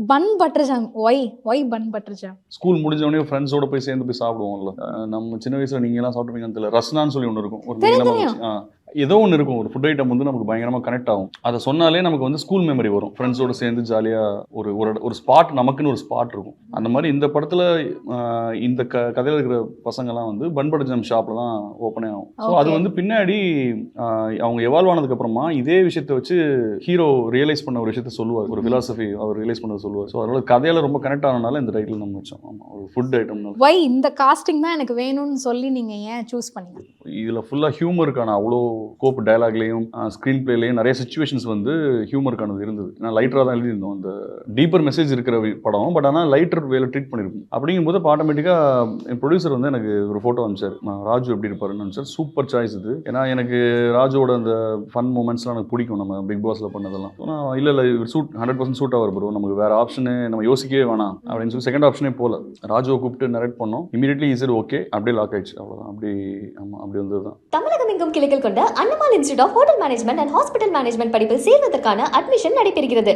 Bun butter jam. Why bun butter jam? School முடிஞ்ச உடனே ஃப்ரெண்ட்ஸோட போய் சேர்ந்து போய் சாப்பிடுவோம்ல. நம்ம சின்ன வயசுல நீங்க எல்லாம் சாப்பிட்டுருப்பீங்கன்னு தெரியல. ரஸ்னான்னு சொல்லி ஒன்று இருக்கும். ஒரு நீளமா வச்சு ஏதோ ஒன்று இருக்கும். ஒரு ஃபுட் ஐட்டம் வந்து நமக்கு பயங்கரமாக கனெக்ட் ஆகும். அதை சொன்னாலே நமக்கு வந்து ஸ்கூல் மெமரி வரும். ஃப்ரெண்ட்ஸோட சேர்ந்து ஜாலியாக ஒரு ஸ்பாட், நமக்குன்னு ஒரு ஸ்பாட் இருக்கும். அந்த மாதிரி இந்த படத்தில் இந்த கதையில் இருக்கிற பசங்கள்லாம் வந்து பன் பட்டர் ஜாம் ஷாப்பில் தான் ஓப்பனே ஆகும். ஸோ அது வந்து பின்னாடி அவங்க எவால்வ் ஆனதுக்கு அப்புறமா இதே விஷயத்தை வச்சு ஹீரோ ரியலைஸ் பண்ண ஒரு விஷயத்த சொல்லுவார். ஒரு ஃபிலாசபி அவர் ரியலைஸ் பண்ணதை சொல்லுவார். ஸோ அதோட கதையில ரொம்ப கனெக்ட் ஆனதுனால இந்த டைட்டில் நம்ம வச்சோம். ஆமாம், ஒரு ஃபுட் ஐட்டம். ஒய் இந்த காஸ்டிங் தான் எனக்கு வேணும்னு சொல்லி நீங்க ஏன் சூஸ் பண்ணீங்க? இதில் ஃபுல்லாக ஹியூமருக்கான அவ்வளோ கோப் டயலாக்லேயும் ஸ்க்ரீன் பிளேலையும் நிறைய சுச்சுவேஷன்ஸ் வந்து ஹியூமருக்கானது இருந்தது. நான் லைட்டராக தான் எழுதியிருந்தோம். அந்த டீப்பர் மெசேஜ் இருக்கிற படம், பட் ஆனால் லைட்டர் வேலை ட்ரீட் பண்ணியிருக்கும். அப்படிங்கும்போது ஆட்டோமேட்டிக்காக என் ப்ரொடியூசர் வந்து எனக்கு ஒரு ஃபோட்டோ அனுப்பிச்சார். ராஜு எப்படி இருப்பாருன்னு அனுப்பிச்சார். சூப்பர் சாய்ஸ் இது. ஏன்னா எனக்கு ராஜுவோட அந்த ஃபன் மூமெண்ட்ஸ்லாம் எனக்கு பிடிக்கும். நம்ம பிக் பாஸில் பண்ணதெல்லாம் இல்லை சூட் 100% சூட் ஆகும் ப்ரோ. நமக்கு வேறு ஆப்ஷனு நம்ம யோசிக்கவே வேணாம் அப்படின்னு சொல்லி செகண்ட் ஆப்ஷனே போகல. ராஜுவை கூப்பிட்டு நரேட் பண்ணோம். இமீடியட்லி இஸ் இட் ஓகே, அப்படியே லாக் ஆயிடுச்சு. அவ்வளோதான். அப்படி வந்தது தான். தமிழகம் எங்கும் கிளைகள் கொண்ட அண்ணமால் institute of hotel management and hospital management படிப்பில் சேர்வதற்கான அட்மிஷன் நடைபெறுகிறது.